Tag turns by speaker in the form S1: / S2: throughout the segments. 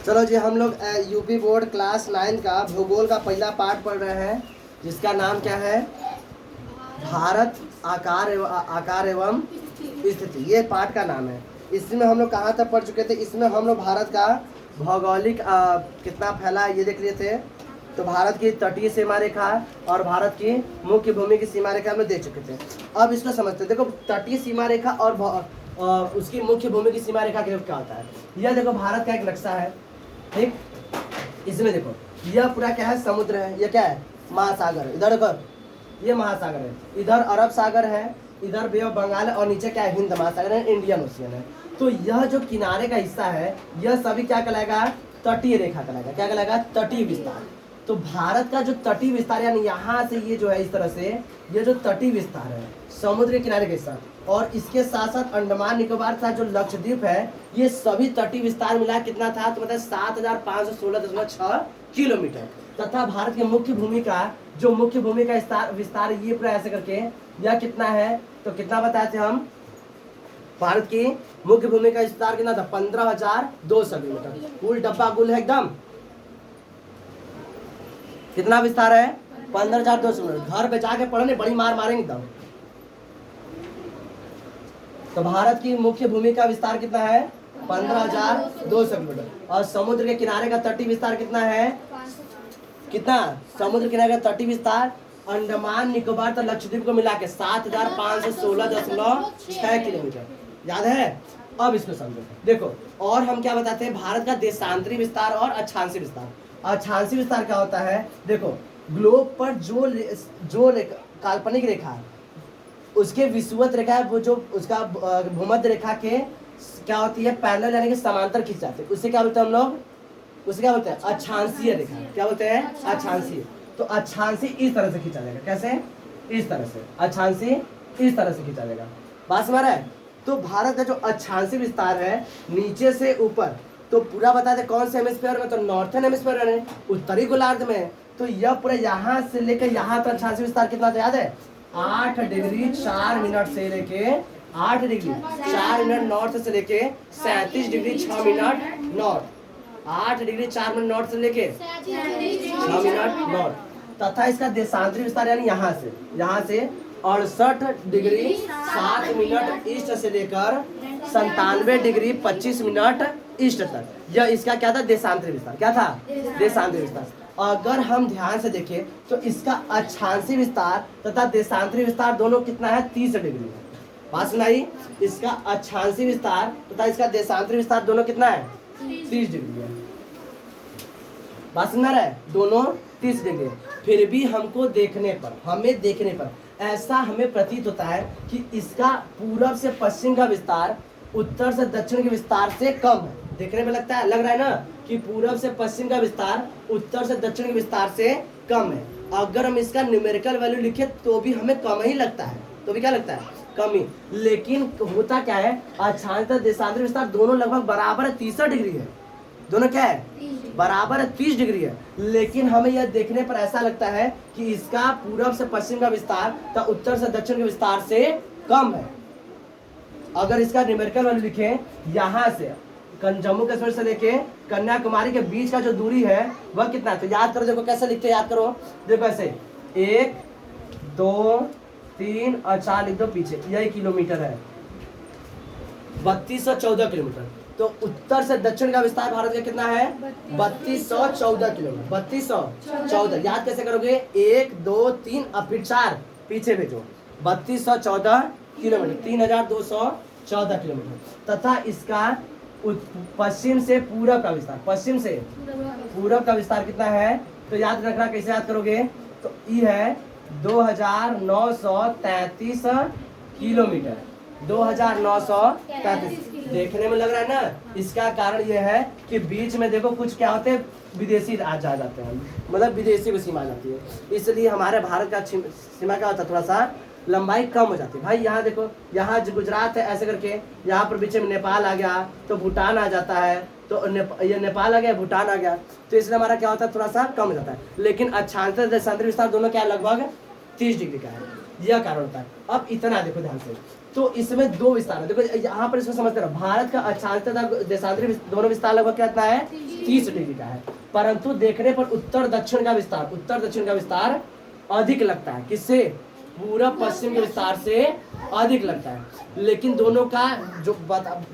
S1: चलो जी, हम लोग यूपी बोर्ड क्लास 9 का भूगोल का पहला पार्ट पढ़ रहे हैं, जिसका नाम क्या है? भारत आकार एवं स्थिति। ये पार्ट का नाम है। इसमें हम लोग कहाँ तक पढ़ चुके थे? इसमें हम लोग भारत का भौगोलिक कितना फैला है ये देख लिए थे। तो भारत की तटीय सीमा रेखा और भारत की मुख्य भूमि की सीमा रेखा में दे चुके थे। अब इसको समझते हैं। देखो, तटीय सीमा रेखा और उसकी मुख्य भूमि की सीमा रेखा क्या होता है। यह देखो भारत का एक नक्शा है, ठीक। इसमें देखो, यह पूरा क्या है? समुद्र है। यह क्या है? महासागर है। इधर देखो, ये महासागर है, इधर अरब सागर है, इधर बे ऑफ बंगाल है, और नीचे क्या है? हिंद महासागर है, इंडियन ओशियन है। तो यह जो किनारे का हिस्सा है, यह सभी क्या कहलाएगा? तटीय रेखा कहलाएगा। क्या कहलाएगा? तटीय विस्तार। तो भारत का जो तटीय विस्तार, यानी यहाँ से ये जो है इस तरह से, ये जो तटीय विस्तार है समुद्र के किनारे के साथ, और इसके साथ साथ अंडमान निकोबार था जो लक्षद्वीप है, ये सभी तटीय विस्तार मिला कितना था? तो मतलब 7516.6 किलोमीटर। तथा भारत की मुख्य भूमि का विस्तार ये पूरा ऐसे करके, यह कितना है? तो कितना बताए थे हम? भारत की मुख्य भूमि का विस्तार कितना था? 15,200 किलोमीटर। कुल डब्बा गुल है एकदम। कितना विस्तार है? 15,200 किलोमीटर। घर पे जाके पढ़ने बड़ी मार मारेंगे एकदम। तो भारत की मुख्य भूमि का विस्तार कितना है? 15,200 किलोमीटर। और समुद्र के किनारे का तटीय विस्तार कितना है? कितना? समुद्र किनारे का तटीय विस्तार अंडमान निकोबार तथा लक्षद्वीप को मिला के 7,516.6 किलोमीटर। याद है? अब इसको समझो। देखो, और हम क्या बताते हैं? भारत का देशांतरी विस्तार और अक्षांशीय विस्तार। अक्षांशीय विस्तार क्या होता है? देखो, ग्लोब पर जो काल्पनिक रेखा है, उसके विषुवत रेखा है, वो जो उसका भूमध्य रेखा के क्या होती है? पैरेलल, यानी कि समांतर खींच जाते हैं। उससे क्या बोलते हैं हम लोग? उसे क्या बोलते हैं? अक्षांशीय रेखा। क्या बोलते हैं? अक्षांशीय। तो अक्षांशीय इस तरह से खींचा जाएगा। कैसे? इस तरह से। अक्षांशीय इस तरह से खींचा जाएगा। बात समझ रहा है? तो भारत का जो अक्षांशीय विस्तार है नीचे से ऊपर, तो पूरा बता दे कौन से हेमिस्फीयर में? तो नॉर्थन हेमिस्फीयर में, उत्तरी गोलार्ध में। तो यह पूरा यहाँ से लेकर यहाँ तक अक्षांशीय विस्तार कितना था? याद है? 8 डिग्री 4 मिनट से लेके 8 डिग्री 4 मिनट नॉर्थ से लेके 37 degree 6 minute north. 8 degree 4 minute north से लेके 6 मिनट नॉर्थ। तथा इसका देशांतरी विस्तार यानी यहाँ से 68 डिग्री 7 मिनट ईस्ट से लेकर 97 डिग्री 25 मिनट ईस्ट तक। यह इसका क्या था? देशांतरी विस्तार। क्या था? देशांतरी विस्तार। अगर हम ध्यान से देखें तो इसका अक्षांशीय विस्तार तथा देशांतरी विस्तार दोनों कितना है? 30 डिग्री है। बात सुनाई? इसका अक्षांशीय विस्तार तथा इसका देशांतरी विस्तार दोनों कितना है? 30 डिग्री है। बात सुना रहा है? दोनों 30 डिग्री। फिर भी हमें देखने पर ऐसा हमें प्रतीत होता है कि इसका पूरब से पश्चिम का विस्तार उत्तर से दक्षिण के विस्तार से कम है। देखने में लग रहा है ना कि पूरब से पश्चिम का विस्तार उत्तर से दक्षिण के विस्तार से कम है। अगर हम इसका न्यूमेरिकल वैल्यू लिखे तो भी हमें कम ही लगता है। तो भी क्या लगता है? कम ही। लेकिन होता क्या है? अक्षांशीय देशांतरी विस्तार दोनों लगभग बराबर है, 30 डिग्री है। दोनों क्या है? बराबर है, 30 डिग्री है। लेकिन हमें यह देखने पर ऐसा लगता है कि इसका पूरब से पश्चिम का विस्तार तथा उत्तर से दक्षिण के विस्तार से कम है। अगर इसका न्यूमेरिकल वैल्यू लिखें, यहाँ से जम्मू कश्मीर से लेके कन्याकुमारी के बीच का जो दूरी है वह कितना है? तो याद करो। देखो कैसे लिखते हैं, याद करो। देखो ऐसे 1 2 3 और 4 लिख दो पीछे। यही किलोमीटर है, 3214 किलोमीटर। तो उत्तर से दक्षिण का विस्तार भारत का कितना है? 3214 किलोमीटर। 3214 याद कैसे करोगे? 1 2 3 और फिर 4 पीछे भेजो। 3214 किलोमीटर, 3214 किलोमीटर। तथा इसका पश्चिम से पूरब का विस्तार कितना है? तो याद रखना। कैसे याद करोगे? तो ये है 2933 किलोमीटर। 2933। देखने में लग रहा है ना? इसका कारण यह है कि बीच में देखो कुछ क्या होते हैं? विदेशी आ जाते हैं, मतलब विदेशी को सीमा आ जाती है। इसलिए हमारे भारत का सीमा क्या होता है? थोड़ा सा लंबाई कम हो जाती है। भाई यहाँ देखो, यहाँ गुजरात है ऐसे करके, यहाँ पर बीच में नेपाल आ गया तो भूटान आ जाता है। तो ये नेपाल आ गया, भूटान आ गया, तो इसलिए हमारा क्या होता है? थोड़ा सा कम हो जाता है। लेकिन अक्षांशीय देशांतरी विस्तार दोनों क्या लगभग 30 डिग्री का है। यह कारण होता है। अब इतना देखो ध्यान से, तो इसमें दो विस्तार है। देखो यहाँ पर इसको समझते रहो, भारत का अक्षांश तथा देशांतरी दोनों विस्तार लगभग कितना है 30 डिग्री का है, परंतु देखने पर उत्तर दक्षिण का विस्तार अधिक लगता है। किससे? पूरब पश्चिम के विस्तार से अधिक लगता है। लेकिन दोनों का जो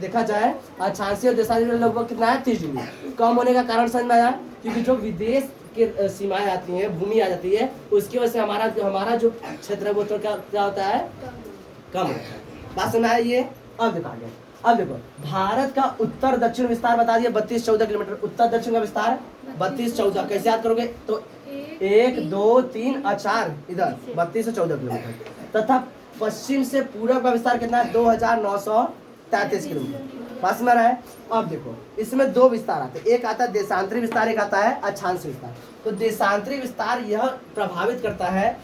S1: देखा जाए अक्षांशीय और देशांतरी लगभग कितना है 30 डिग्री। कम होने का कारण समझ में आया, क्योंकि जो विदेश के सीमाएं आती हैं, भूमि आ जाती है, उसकी वजह से हमारा जो क्षेत्र है वो तो क्या होता है, कम होता है। बात समझ में आया ये? अब देखो आगे, अब देखो भारत का उत्तर दक्षिण विस्तार बता दिया 32-14 किलोमीटर। उत्तर दक्षिण का विस्तार 32-14 कैसे याद करोगे? तो 1 2 3 और 4 इधर 32 से 14 किलोमीटर, तथा पश्चिम से पूर्व का विस्तार कितना है 2933 किलोमीटर। पास में रहा है। अब देखो इसमें दो विस्तार आते हैं, एक आता है देशांतरी विस्तार, एक आता है अक्षांशीय विस्तार। तो देशांतरी विस्तार यह प्रभावित करता है,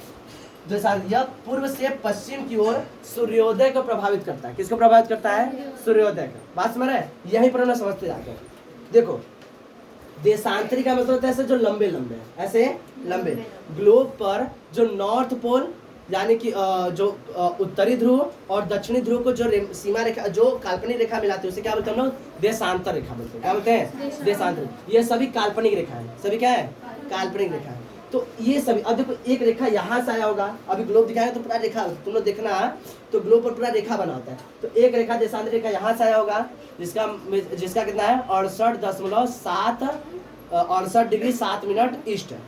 S1: यह पूर्व से पश्चिम की ओर सूर्योदय को प्रभावित करता है। किसको प्रभावित करता है? सूर्योदय को। बात समझ रहे हैं? यही पर ना समझते जाकर देखो, देशांतरी का मतलब होता है ऐसे जो लंबे लंबे, ऐसे लंबे ग्लोब पर जो नॉर्थ पोल यानी कि जो उत्तरी ध्रुव और दक्षिणी ध्रुव को जो सीमा रेखा, जो काल्पनिक रेखा मिलाती है उसे क्या बोलते हैं हम लोग? देशांतर रेखा बोलते हैं। क्या बोलते हैं? देशांतर। ये सभी काल्पनिक रेखा है, सभी क्या है? काल्पनिक रेखा है। तो ये सभी, अब देखो एक रेखा यहाँ से आया होगा, अभी ग्लोब दिखाएंगे तो पूरा रेखा तुम लोग देखना, तो ग्लोब पर पूरा रेखा बना होता है। तो एक रेखा देशांतर रेखा यहाँ से आया होगा, जिसका कितना है 68 डिग्री 7 मिनट ईस्ट है।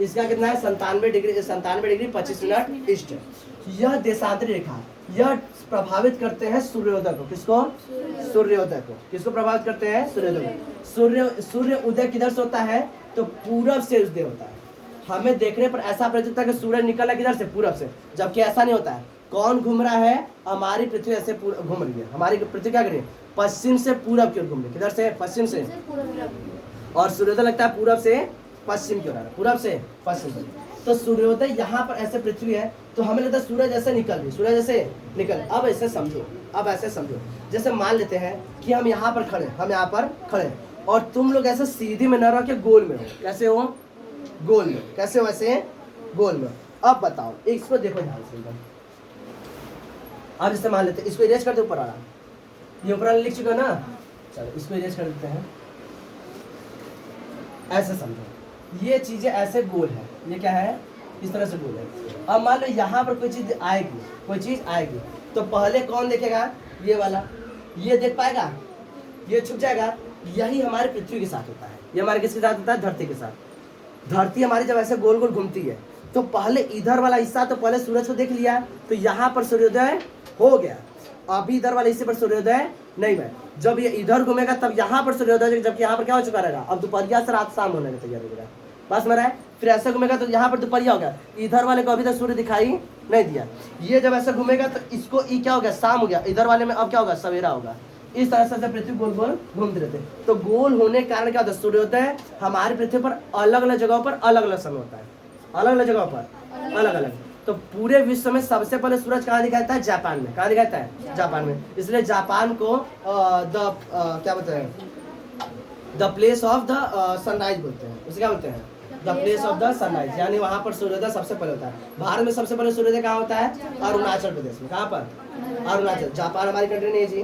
S1: इसका कितना है 97 डिग्री 25 मिनट ईस्ट है। यह देशांतरी रेखा, यह प्रभावित करते हैं सूर्योदय को। किसको? सूर्योदय को। किसको प्रभावित करते हैं? सूर्योदय को। सूर्य उदय किधर से होता है? तो पूरब से उदय होता है। हमें देखने पर ऐसा प्रतीत होता है कि सूरज निकल रहा है किधर से? पूरब से, जबकि ऐसा नहीं होता है। कौन घूम रहा है? हमारी पृथ्वी ऐसे घूम रही है। हमारी पृथ्वी क्या कर रही है? पश्चिम से पूरब की ओर घूम रही है। किधर से? पश्चिम से। और सूर्योदय लगता है पूरब से पश्चिम की ओर आ रहा है, पूरब से पश्चिम से। तो सूर्योदय यहाँ पर ऐसे पृथ्वी है, तो हमें लगता है सूरज ऐसे निकल रही, सूरज ऐसे निकल। अब ऐसे समझो, अब ऐसे समझो, जैसे मान लेते हैं कि हम यहाँ पर खड़े, हम यहाँ पर खड़े, और तुम लोग ऐसे सीधी में न रह के गोल में हो। कैसे हो? गोल में। कैसे हो? ऐसे गोल में। अब बताओ, इसको देखो ध्यान से। अब जैसे मान लेते हैं, इसको इरेज करते ऊपर वाला, ये ऊपर वाला लिख चुका ना, चलो इसको इरेज कर देते हैं। ऐसे समझो, ये चीजें ऐसे गोल है, ये क्या है? इस तरह से गोल है। अब मान लो यहाँ पर कोई चीज आएगी, कोई चीज आएगी, तो पहले कौन देखेगा? ये वाला, ये देख पाएगा, ये छुप जाएगा। यही हमारी पृथ्वी के साथ होता है। ये हमारे किसके साथ होता है? धरती के साथ। धरती हमारी जब ऐसे गोल गोल घूमती है, तो पहले इधर वाला हिस्सा तो पहले सूरज को देख लिया, तो यहाँ पर सूर्योदय हो गया। अभी इधर वाले हिस्से पर सूर्योदय नहीं है। जब ये इधर घूमेगा तब यहाँ पर सूर्योदय, जबकि यहाँ पर क्या हो चुका रहेगा? अब दोपहरिया से रात शाम होने तैयार हो गया। बस में रहा है। फिर ऐसे घूमेगा तो यहाँ पर दोपहरिया हो गया। इधर वाले को अभी तक सूर्य दिखाई नहीं दिया। ये जब ऐसे घूमेगा तो इसको क्या हो गया? शाम हो गया। इधर वाले में अब क्या होगा? सवेरा होगा। इस तरह से पृथ्वी गोल गोल घूमते रहते। तो गोल होने के कारण क्या होता है? सूर्योदय हमारी पृथ्वी पर अलग अलग जगहों पर अलग अलग समय होता है, अलग अलग जगहों पर अलग अलग। तो पूरे विश्व में सबसे पहले सूरज कहाँ दिखाता है? जापान में। कहाँ दिखाता है? जापान में। इसलिए जापान को क्या बोलते हैं? The place of the sunrise बोलते हैं। उसे क्या बोलते हैं? The place of the sunrise, यानी वहाँ पर सूर्योदय सबसे पहले होता है। भारत में सबसे पहले सूर्योदय कहाँ होता है? अरुणाचल प्रदेश में। कहाँ पर? अरुणाचल। जापान हमारी कंट्री नहीं है जी,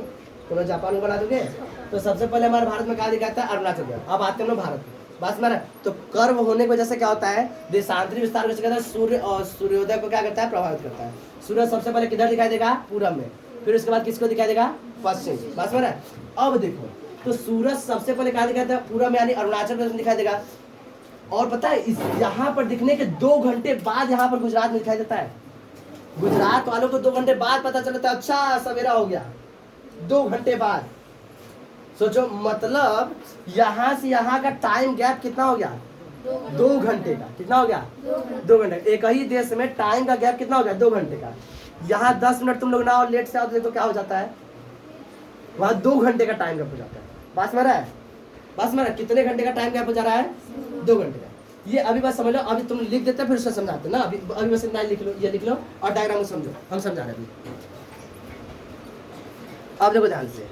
S1: तो जापान को बना दोगे। तो सबसे पहले हमारे भारत में कहाँ दिखाता है? अरुणाचल प्रदेश। अब आते हैं भारत में। बस मेरा तो कर्व होने की वजह से क्या होता है? देशांतरी विस्तार कहता है सूर्य और सूर्योदय को क्या करता है? प्रभावित करता है। सूरज सबसे पहले किधर दिखाई देगा? पूरब में। फिर उसके बाद किसको दिखाई देगा? पश्चिम। बस मेरा अब देखो, तो सूरज सबसे पहले कहाँ दिखाई देगा? पूरब में, यानी अरुणाचल प्रदेश में दिखाई देगा। और पता है इस यहाँ पर दिखने के 2 घंटे बाद यहाँ पर गुजरात में दिखाई देता है। गुजरात वालों को 2 घंटे बाद पता चलता है, अच्छा सवेरा हो गया। 2 घंटे बाद। सोचो, मतलब यहाँ से यहाँ का टाइम गैप कितना हो गया? 2 घंटे का। कितना हो गया? 2 घंटे। एक ही देश में टाइम का गैप कितना हो गया? 2 घंटे का। यहाँ 10 मिनट तुम लोग ना और लेट से आओ तो क्या हो जाता है? वहाँ 2 घंटे का टाइम गैप हो जाता है। बात समझ रहा है? बस मेरा कितने घंटे का टाइम गैप हो जा रहा है? 2 घंटे का। ये अभी बस समझ लो, अभी तुम लिख देते फिर उससे समझाते ना। अभी बस इतना लिख लो, ये लिख लो और डायग्राम समझो, हम समझा रहे हैं। अब देखो ध्यान से,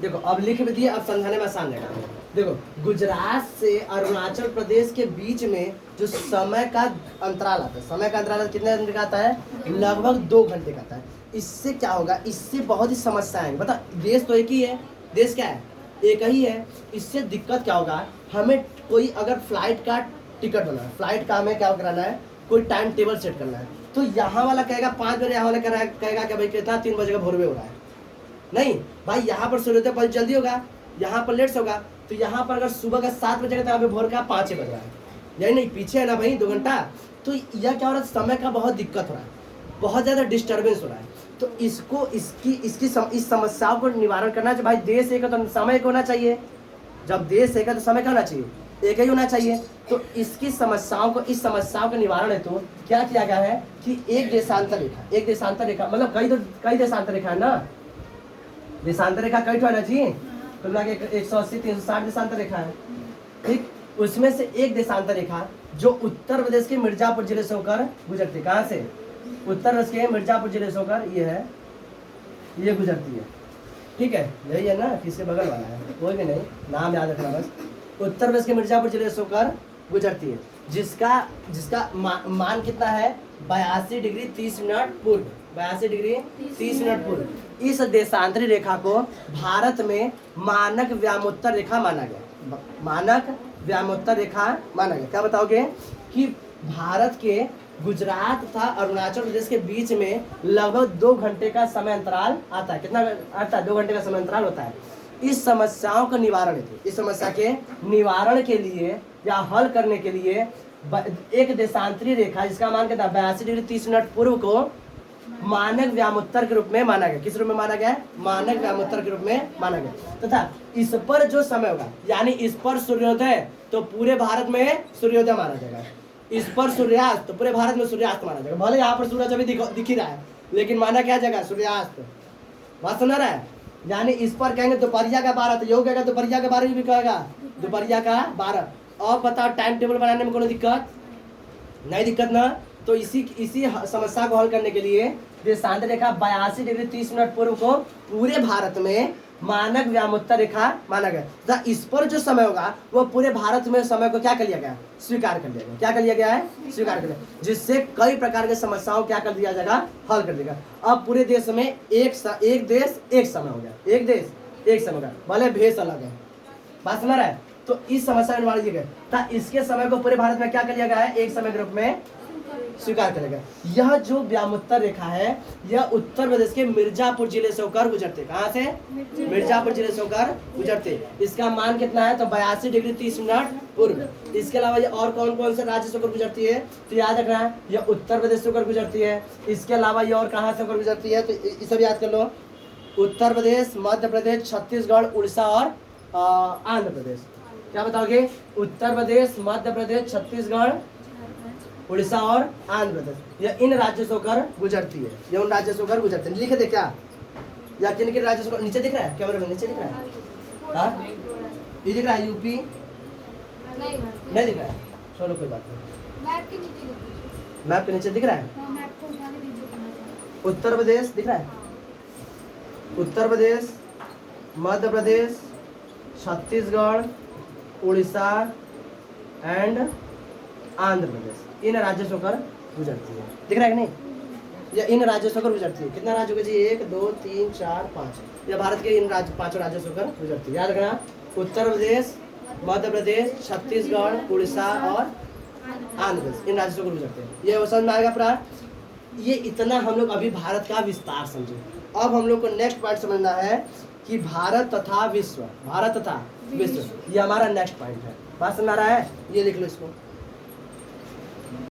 S1: देखो अब लिख भी दिए, अब समझाने में आसान रहेगा। देखो, गुजरात से अरुणाचल प्रदेश के बीच में जो समय का अंतराल आता है, समय का अंतराल कितने घंटे का आता है? लगभग 2 घंटे का आता है। इससे क्या होगा, इससे बहुत ही समस्याएं, बता देश तो एक ही है, देश क्या है, एक ही है। इससे दिक्कत क्या होगा, हमें कोई अगर फ्लाइट का टिकट होना है, फ्लाइट का हमें क्या कराना है, कोई टाइम टेबल सेट करना है, तो यहाँ वाला कहेगा 5 बजे, यहाँ वाला कहेगा कि भाई कितना 3 बजे का भोर में हो रहा है। नहीं भाई, यहाँ पर सूर्योदय बहुत जल्दी होगा, यहाँ पर लेट से होगा। तो यहाँ पर अगर सुबह का 7 बजे का, तो यहाँ पे भोर का 5 बज रहा है, यही नहीं पीछे है ना भाई 2 घंटा। तो यह क्या हो रहा है, समय का बहुत दिक्कत हो रहा है, बहुत ज़्यादा डिस्टर्बेंस हो रहा है। तो इसको इस समस्याओं को निवारण करना चाहिए। भाई देश एक है तो समय एक होना चाहिए, जब देश एक है तो समय क्या होना चाहिए, एक ही होना चाहिए। तो इसकी समस्याओं को, इस समस्याओं के निवारण हेतु तो क्या किया गया है कि एक देशांतर रेखा मतलब कई देशांतर रेखा है ना, देशांतर रेखा कई ठो है ना जी, तो लगे 180 360 देशांतर रेखा है, ठीक। उसमें से एक देशांतर रेखा जो उत्तर प्रदेश के मिर्जापुर जिले से होकर गुजरती है, कहाँ से, उत्तर प्रदेश के मिर्जापुर जिले से होकर ये गुजरती है, ठीक है, यही है ना, किसके बगल वाला है, कोई भी नहीं, नाम याद रखना बस। उत्तर प्रदेश के मिर्जापुर जिले से होकर गुजरती है, जिसका मान कितना है, 82 डिग्री 30 मिनट पूर्व, 82 डिग्री 30 मिनट पूर्व। इस देशांतरी रेखा को भारत में मानक व्यामोत्तर रेखा माना गया, मानक व्यामोत्तर रेखा माना गया। क्या बताओगे कि भारत के गुजरात तथा अरुणाचल प्रदेश के बीच में लगभग 2 घंटे का समय अंतराल आता है, कितना आता है, 2 घंटे का समय अंतराल होता है। इस समस्याओं का निवारण हेतु, इस समस्या के निवारण के लिए या हल करने के लिए एक देशांतरी रेखा जिसका मान कितना 82 डिग्री 30 मिनट पूर्व को मानक व्यामोत्तर के रूप में माना गया। किस रूप में माना गया, मानक व्यामोत्तर के रूप में माना गया। तथा इस पर जो समय होगा, यानी इस पर सूर्योदय तो पूरे भारत में सूर्योदय माना जाएगा, इस पर सूर्यास्त तो पूरे भारत में सूर्यास्त माना जाएगा। भले यहाँ पर सूरज अभी दिख ही रहा है, लेकिन माना क्या जाएगा, सूर्यास्त। बात सुना रहा है, यानी इस पर कहेंगे दोपहरिया का 12, तो योग कहेगा दोपहरिया का 12 भी कहेगा दोपहरिया का 12। और बताओ टाइम टेबल बनाने में कोई दिक्कत नहीं, दिक्कत ना। तो इसी समस्या को हल करने के लिए देशांतर रेखा 82 डिग्री 30 मिनट पूर्व को पूरे भारत में मानक व्यामोत्तर रेखा माना गया। इस पर जो समय होगा वो पूरे भारत में समय को क्या कर लिया गया, स्वीकार कर लिया गया। क्या कर लिया गया है, स्वीकार कर लिया, जिससे कई प्रकार के समस्याओं क्या कर दिया जाएगा, हल कर देगा। अब पूरे देश में एक देश एक समय हो गया, एक देश एक समय होगा, भले भेष अलग है। बात समझ रहा है, तो इस समस्या निवारण किया गया, इसके समय को पूरे भारत में क्या कर लिया गया है, एक समय के रूप में स्वीकार करेगा। यह जो व्यामोत्तर रेखा है, यह उत्तर प्रदेश के मिर्जापुर जिले से होकर गुजरते, कहाँ से, मिर्जापुर जिले से होकर गुजरते। इसका मान कितना है, तो 82 डिग्री 30 मिनट पूर्व। इसके अलावा ये और कौन कौन से राज्य से होकर गुजरती है, तो याद रखना है, यह उत्तर प्रदेश से होकर गुजरती है। इसके अलावा ये और कहाँ से होकर गुजरती है, तो ये सब याद कर लो, उत्तर प्रदेश, मध्य प्रदेश, छत्तीसगढ़, उड़ीसा और आंध्र प्रदेश। क्या बताओगे, उत्तर प्रदेश, मध्य प्रदेश, छत्तीसगढ़, उड़ीसा और आंध्र प्रदेश, यह इन राज्यों से होकर गुजरती है, ये उन राज्यों से होकर गुजरते हैं। लिखे थे क्या, या किन किन राज्यों से, नीचे दिख रहा है कैमरे में, नीचे दिख रहा है, हाँ ये दिख रहा है, यूपी नहीं दिख रहा है, चलो कोई बात नहीं, मैप के नीचे दिख रहा है, उत्तर प्रदेश दिख रहा है, उत्तर प्रदेश, मध्य प्रदेश, छत्तीसगढ़, उड़ीसा एंड आंध्र प्रदेश, इन राज्यों से होकर गुजरती है। दिख रहा है कि नहीं, ये इन राज्यों से होकर गुजरती है। कितना राज्य होगा जी, 1 2 3 4 5, ये भारत के इन पांचों राज्यों से होकर गुजरती है। याद रखना, उत्तर प्रदेश, मध्य प्रदेश, छत्तीसगढ़, उड़ीसा और आंध्र प्रदेश, इन राज्यों से होकर गुजरते हैं। ये समझ में आएगा पूरा। ये इतना हम लोग अभी भारत का विस्तार समझे। अब हम लोग को नेक्स्ट पॉइंट समझना है कि भारत तथा विश्व, भारत तथा विश्व, ये हमारा नेक्स्ट पॉइंट है। बात समझ आ रहा है, ये लिख लो इसको।